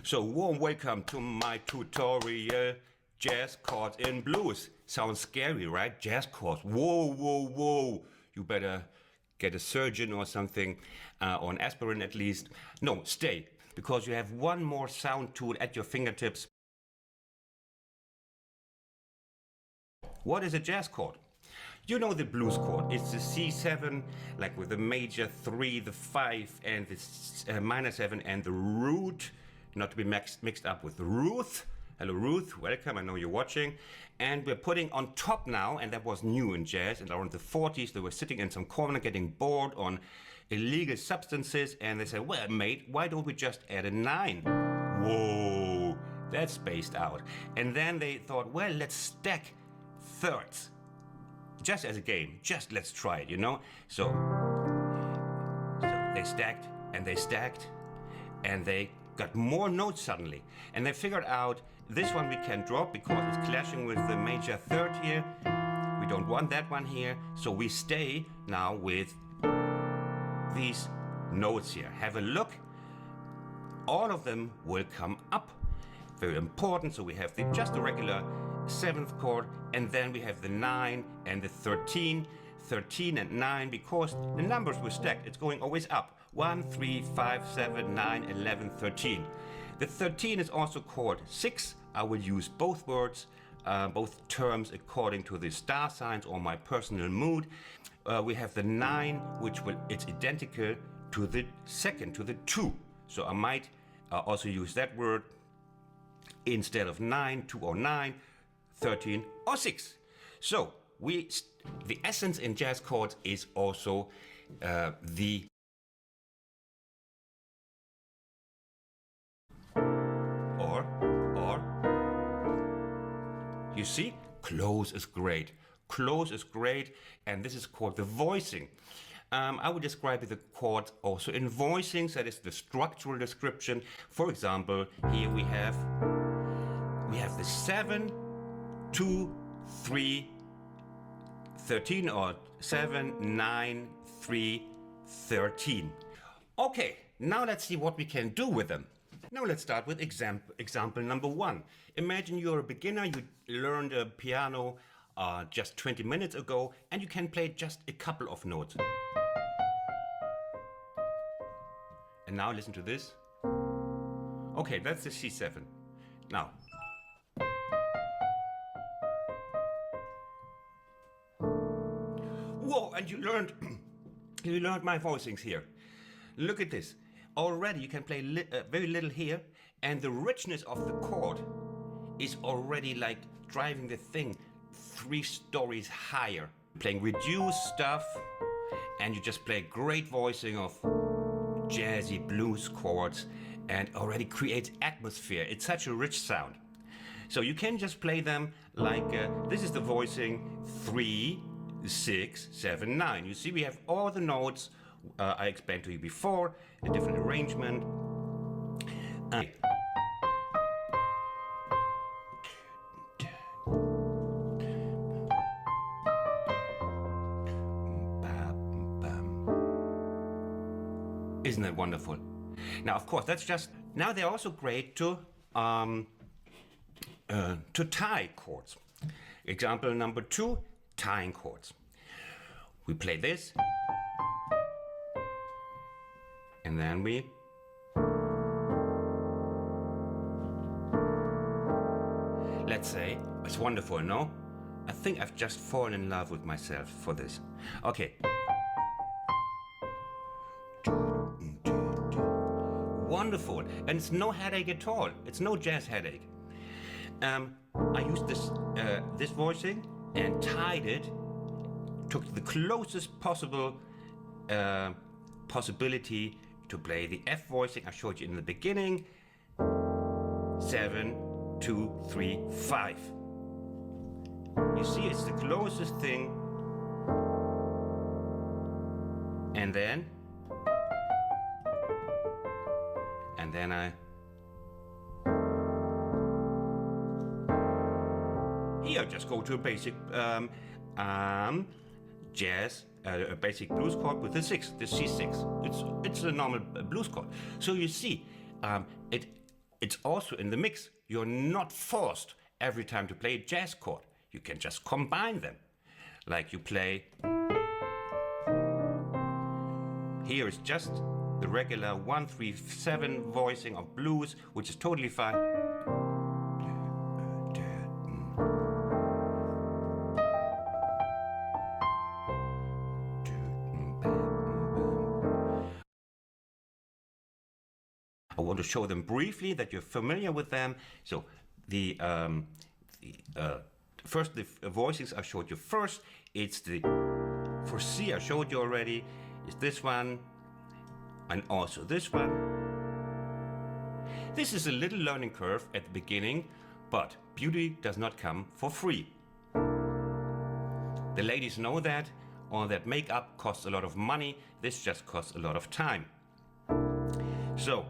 So warm welcome to my tutorial, jazz chords in blues. Sounds scary, right? Jazz chords, whoa, whoa, whoa. You better get a surgeon or something, or an aspirin at least. No, stay, because you have one more sound tool at your fingertips. What is a jazz chord? You know the blues chord. It's the C7, like with the major 3, the 5, and the minor 7, and the root, not to be mixed up with Ruth. Hello Ruth, welcome, I know you're watching. And we're putting on top now, and that was new in jazz, and around the 40s they were sitting in some corner getting bored on illegal substances, and they said, well mate, why don't we just add a 9? Whoa, that's spaced out. And then they thought, well, let's stack thirds. Just as a game, just let's try it, you know? So they stacked, and they got more notes suddenly. And they figured out this one we can drop because it's clashing with the major third here. We don't want that one here. So we stay now with these notes here. Have a look. All of them will come up. Very important. So we have just the regular 7th chord, and then we have the 9 and the 13 and 9, because the numbers were stacked. It's going always up. 1, 3, 5, 7, 9, 11, 13. The 13 is also chord 6. I will use both words, both terms according to the star signs or my personal mood. We have the 9, it's identical to the second, to the 2. So I might also use that word instead of 9, 2 or 9, 13 or 6. So the essence in jazz chords is also the or. You see, close is great. Close is great, and this is called the voicing. I would describe the chords also in voicings. That is the structural description. For example, here we have the 7, 2, 3, 13, or 7, 9, 3, 13. Okay, now let's see what we can do with them. Now let's start with example number 1. Imagine you're a beginner, you learned a piano just 20 minutes ago, and you can play just a couple of notes. And now listen to this. Okay, that's the C7. Now, whoa, and you learned my voicings here. Look at this. Already you can play very little here, and the richness of the chord is already like driving the thing 3 stories higher. Playing reduced stuff, and you just play great voicing of jazzy blues chords, and already creates atmosphere. It's such a rich sound. So you can just play them like this is the voicing 3, 6, 7, 9. You see, we have all the notes I explained to you before, a different arrangement. Isn't that wonderful? Now, of course, that's just. Now they're also great to tie chords. Example number 2, tying chords. We play this, and then we let's say it's wonderful, no? I think I've just fallen in love with myself for this. Okay. Wonderful, and it's no headache at all. It's no jazz headache. I used this voicing and tied it, took the closest possible possibility to play the F voicing I showed you in the beginning. 7, 2, 3, 5. You see, it's the closest thing. And then I here just go to a basic jazz, a basic blues chord with the 6, the C6. It's a normal blues chord. So you see, it it's also in the mix. You're not forced every time to play a jazz chord. You can just combine them. Like you play. Here is just the regular 1-3-7 voicing of blues, which is totally fine. I want to show them briefly that you're familiar with them. So first the voicings I showed you first. It's the for C I showed you already. It's this one and also this one. This is a little learning curve at the beginning, but beauty does not come for free. The ladies know that. All that makeup costs a lot of money. This just costs a lot of time. So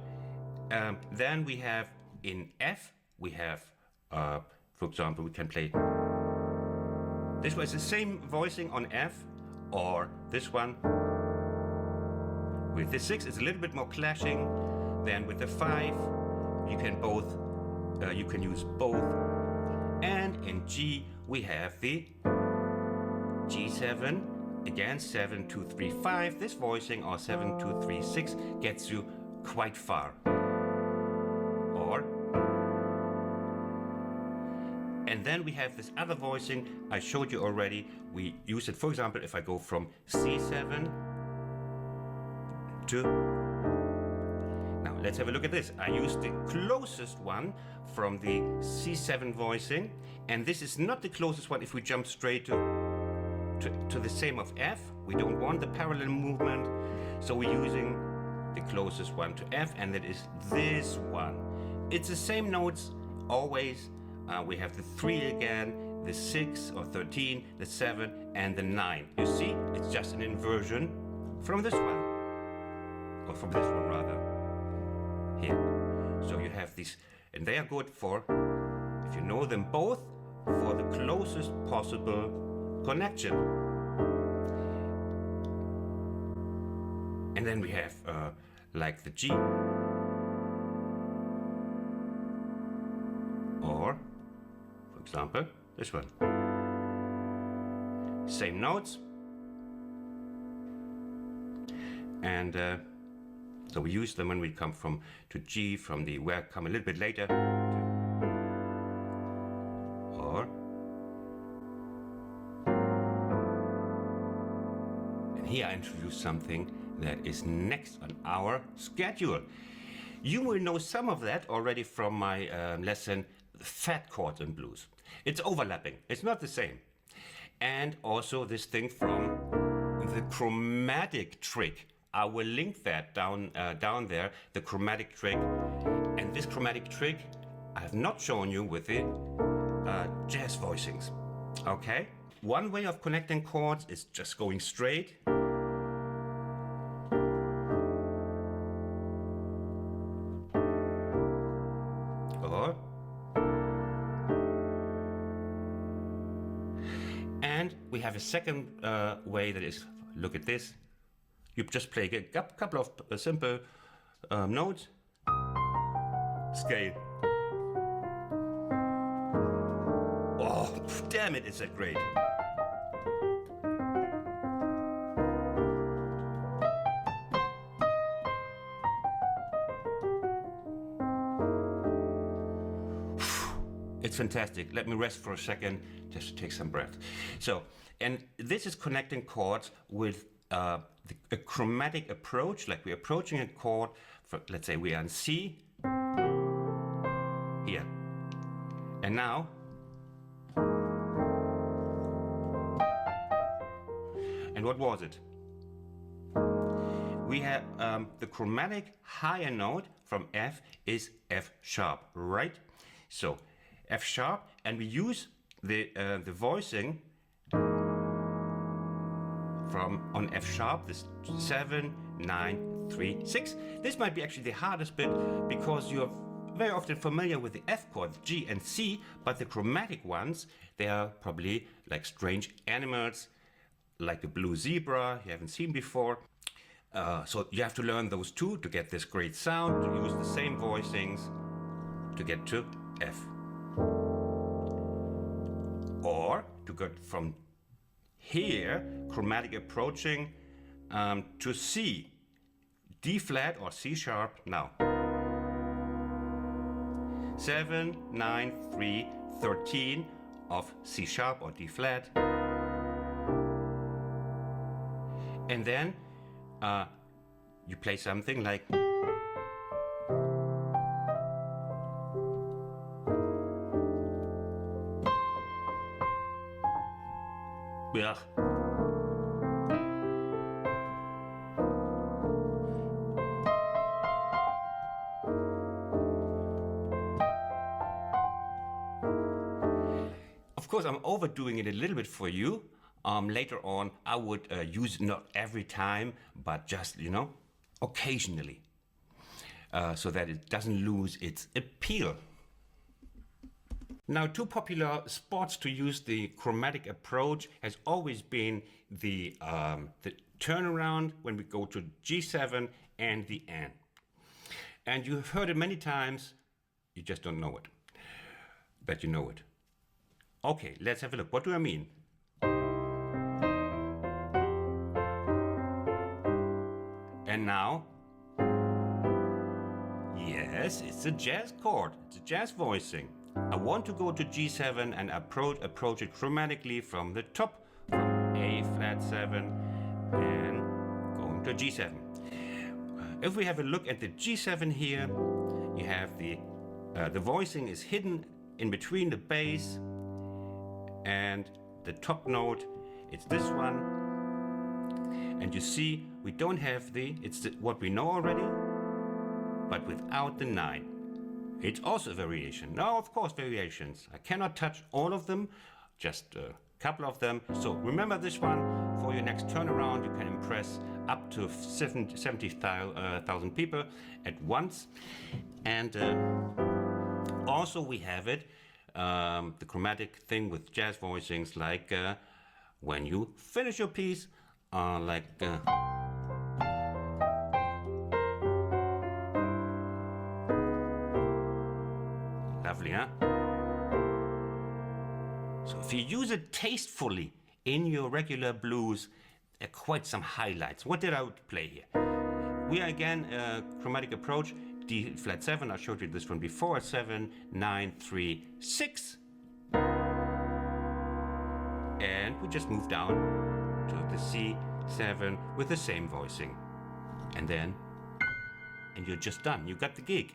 then we have in F, we have, for example, we can play. This was the same voicing on F, or this one. With the 6, it's a little bit more clashing than with the 5. You can use both. And in G, we have the G7, again 7, 2, 3, 5. This voicing, or 7, 2, 3, 6, gets you quite far. And then we have this other voicing I showed you already. We use it, for example, if I go from C7 to... Now let's have a look at this. I use the closest one from the C7 voicing, and this is not the closest one if we jump straight to the same of F. We don't want the parallel movement, so we're using the closest one to F, and that is this one. It's the same notes always. We have the 3 again, the 6 or 13, the 7 and the 9. You see, it's just an inversion from this one, or from this one rather, here. So you have these, and they are good for, if you know them both, for the closest possible connection. And then we have like the G, or for example this one. Same notes, and so we use them when we come to G from the where come a little bit later, or, and here I introduce something that is next on our schedule. You will know some of that already from my lesson, Fat Chords and Blues. It's overlapping, it's not the same. And also this thing from the chromatic trick. I will link that down there, the chromatic trick. And this chromatic trick I have not shown you with the jazz voicings. Okay? One way of connecting chords is just going straight. And we have a second way, that is, look at this. You just play a couple of simple notes. Scale. Oh, damn it, is that great. It's fantastic. Let me rest for a second, just to take some breath. So, and this is connecting chords with a chromatic approach, like we're approaching a chord, for, let's say we are in C, here. And now, and what was it? We have the chromatic higher note from F is F sharp, right? So F sharp, and we use the voicing from on F sharp, this 7, 9, 3, 6. This might be actually the hardest bit because you're very often familiar with the F chords, G and C, but the chromatic ones, they are probably like strange animals, like a blue zebra you haven't seen before. So you have to learn those two to get this great sound, to use the same voicings. to get to F. Or to get from here, chromatic approaching to C, D flat or C sharp now. 7, 9, 3, 13 of C sharp or D flat. And then you play something like ugh. Of course, I'm overdoing it a little bit for you. Later on, I would use not every time, but just, you know, occasionally, so that it doesn't lose its appeal. Now, two popular spots to use the chromatic approach has always been the turnaround when we go to G7 and the N. And you've heard it many times, you just don't know it. But you know it. Okay, let's have a look. What do I mean? And now, yes, it's a jazz chord, it's a jazz voicing. I want to go to G7 and approach it chromatically from the top, from A flat 7 and going to G7. If we have a look at the G7 here, you have the voicing is hidden in between the bass and the top note. It's this one. And you see, we don't have what we know already, but without the 9. It's also a variation. Now, of course, variations. I cannot touch all of them, just a couple of them. So remember this one for your next turnaround. You can impress up to 70,000 people at once. And also we have it, the chromatic thing with jazz voicings, like when you finish your piece, like... Lovely, huh? So if you use it tastefully in your regular blues, there are quite some highlights. What did I play here? We are again chromatic approach, D flat 7. I showed you this one before. 7, 9, 3, 6. And we just move down to the C7 with the same voicing. And then, and you're just done. You got the gig.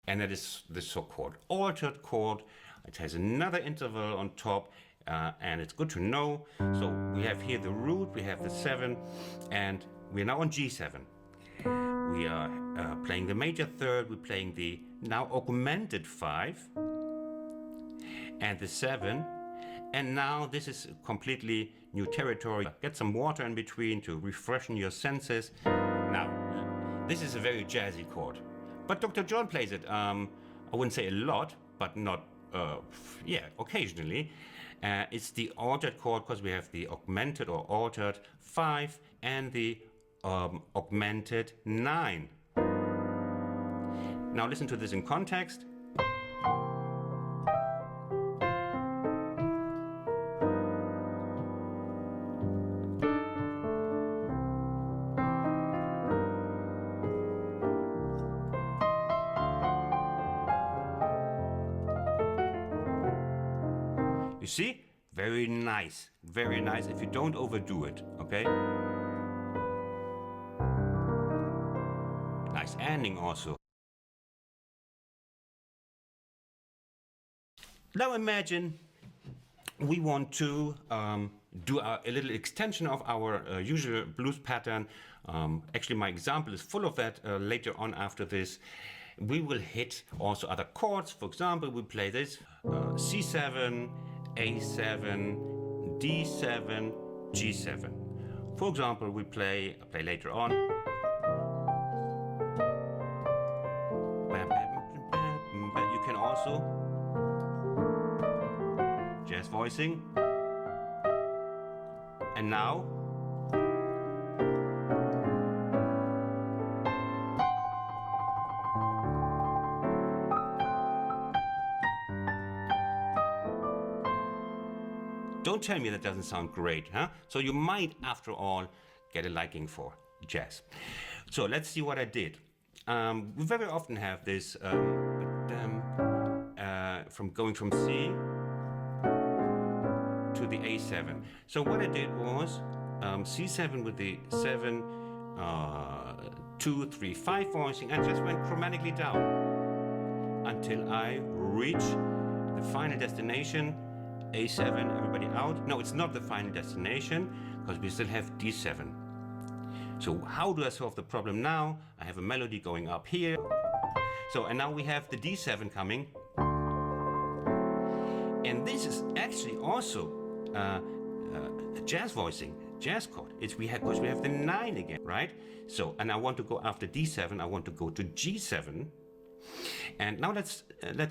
And that is the so-called altered chord. It has another interval on top, and it's good to know. So we have here the root, we have the 7, and we're now on G7. We are playing the major third, we're playing the now augmented 5, and the 7. And now this is completely new territory. Get some water in between to refreshen your senses. Now, this is a very jazzy chord. But Dr. John plays it, I wouldn't say a lot, but not, occasionally. It's the altered chord because we have the augmented or altered 5 and the augmented 9. Now listen to this in context. You see? Very nice if you don't overdo it, okay? Nice ending also. Now imagine we want to do a little extension of our usual blues pattern. Actually, my example is full of that later on after this. We will hit also other chords. For example, we play this C7, A7, D7, G7. For example, we play later on. But you can also jazz voicing. And now Don't tell me that doesn't sound great, huh? So you might, after all, get a liking for jazz. So let's see what I did. We very often have this from going from C to the A7. So what I did was C7 with the 7, 2, 3, 5 voicing, and just went chromatically down until I reach the final destination, A7, everybody out. No, it's not the final destination, because we still have D7. So how do I solve the problem now? I have a melody going up here. So, and now we have the D7 coming. And this is actually also a jazz voicing, jazz chord. Because we have the 9 again, right? So, and I want to go after D7, I want to go to G7. And now let's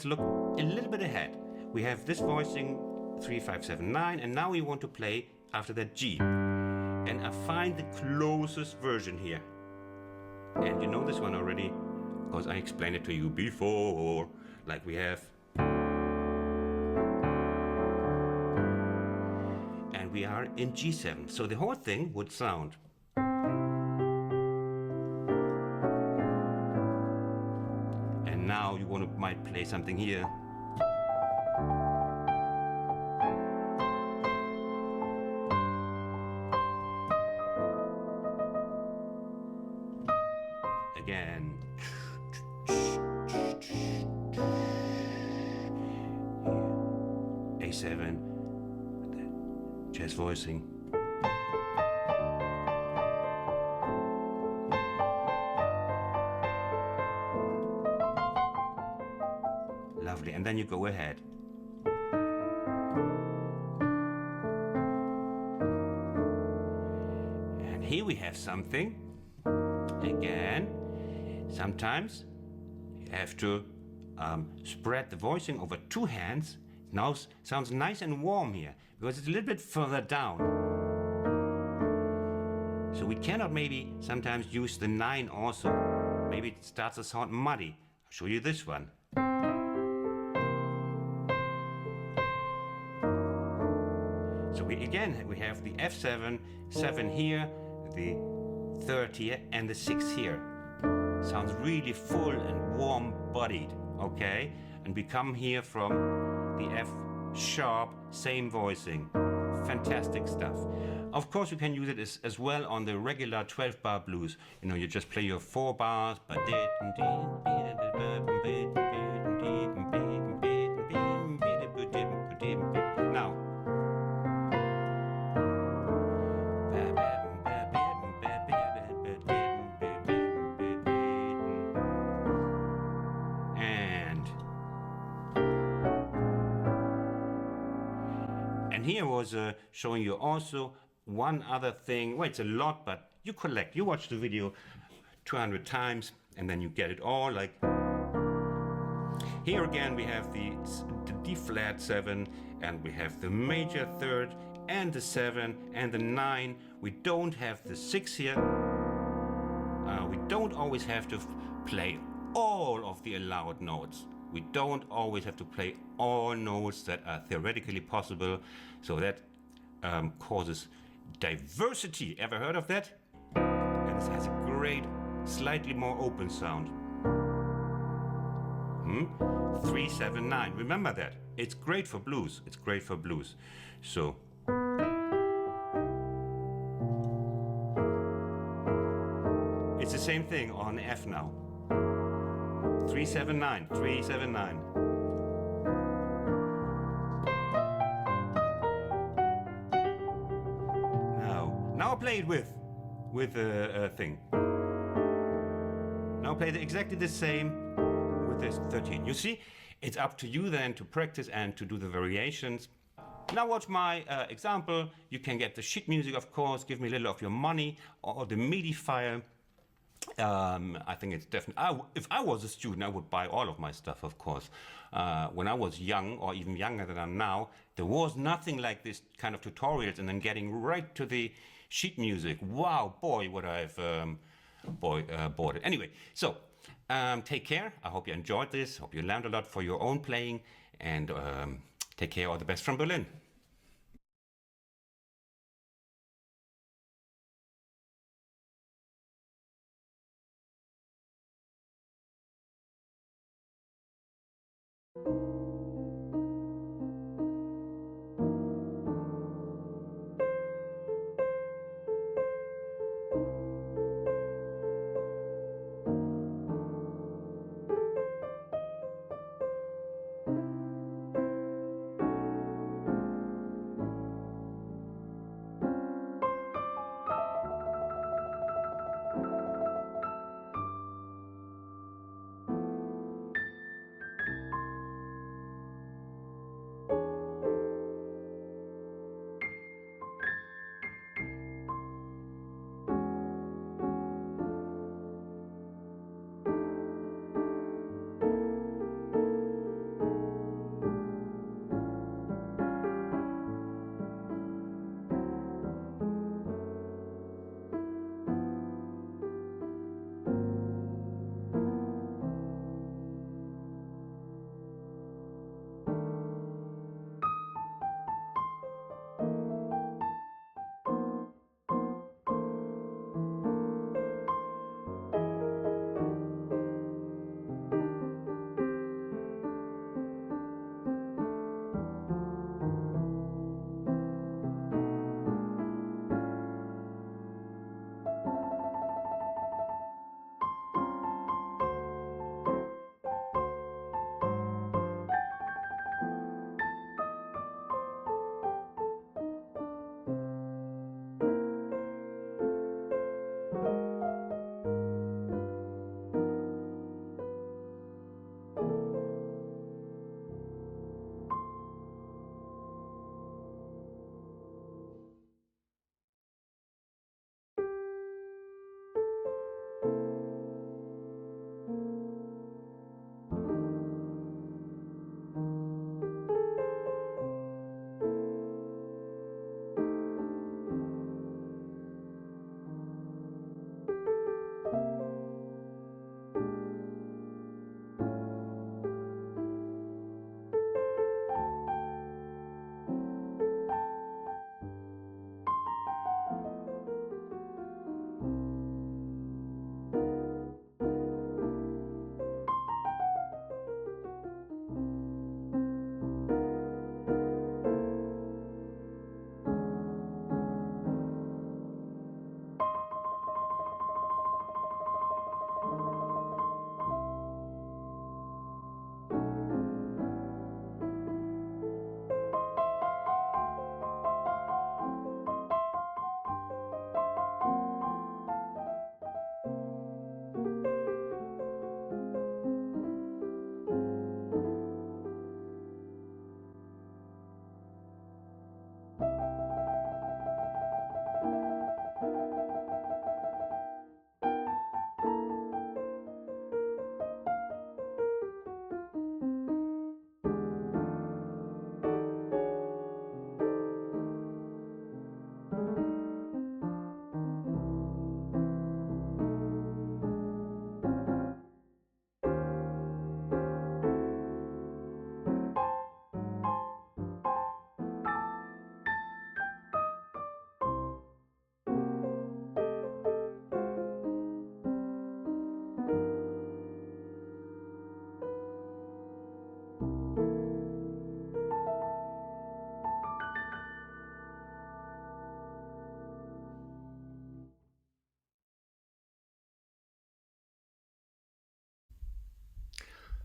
look a little bit ahead. We have this voicing 3, 5, 7, 9, and now we want to play after that G. And I find the closest version here. And you know this one already, because I explained it to you before. Like we have. And we are in G7. So the whole thing would sound. And now you might play something here. Again. A7, jazz voicing. Lovely, and then you go ahead. And here we have something, again. Sometimes you have to spread the voicing over 2 hands. Now sounds nice and warm here because it's a little bit further down. So we cannot maybe sometimes use the 9 also. Maybe it starts to sound muddy. I'll show you this one. So we have the F7, 7 here, the 3rd here, and the 6th here. Sounds really full and warm-bodied, okay? And we come here from the F sharp, same voicing. Fantastic stuff. Of course, you can use it as well on the regular 12-bar blues. You know, you just play your 4 bars. Now. And here was showing you also one other thing. Well, it's a lot, but you collect. You watch the video 200 times, and then you get it all. Like here again, we have the D flat 7, and we have the major 3rd, and the 7, and the 9. We don't have the 6 here. We don't always have to play all of the allowed notes. We don't always have to play all notes that are theoretically possible, so that causes diversity. Ever heard of that? And this has a great, slightly more open sound. 3, 7, 9. Remember that. It's great for blues. It's great for blues. So. It's the same thing on F now. 3, 7, 9, 3, 7, 9. Now play it with a thing. Now play exactly the same with this 13. You see, it's up to you then to practice and to do the variations. Now watch my example. You can get the sheet music, of course. Give me a little of your money or the MIDI file. I think it's definitely. If I was a student, I would buy all of my stuff, of course. When I was young, or even younger than I'm now, there was nothing like this kind of tutorials and then getting right to the sheet music. Wow, boy, would I've bought it. Anyway, so take care. I hope you enjoyed this. Hope you learned a lot for your own playing. And take care. All the best from Berlin.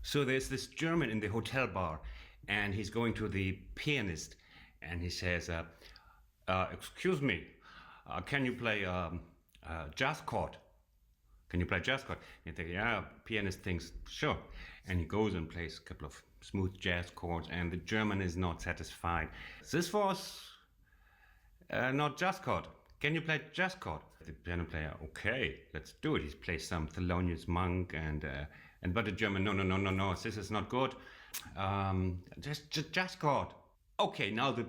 So there's this German in the hotel bar, and he's going to the pianist, and he says, "Excuse me, can you play jazz chord? Can you play jazz chord?" And they, yeah, pianist thinks, sure, and he goes and plays a couple of smooth jazz chords, and the German is not satisfied. This was not jazz chord. Can you play jazz chord? The piano player, okay, let's do it. He plays some Thelonious Monk and but the German, no, no, no, no, no, this is not good. Just jazz chord. Okay, now the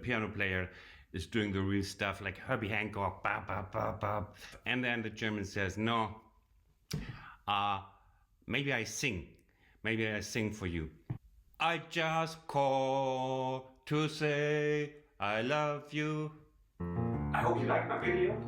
piano player is doing the real stuff like Herbie Hancock, ba ba ba ba, and then the German says, no, uh, maybe I sing, maybe I sing for you. I just call to say I love you. I hope you like my video.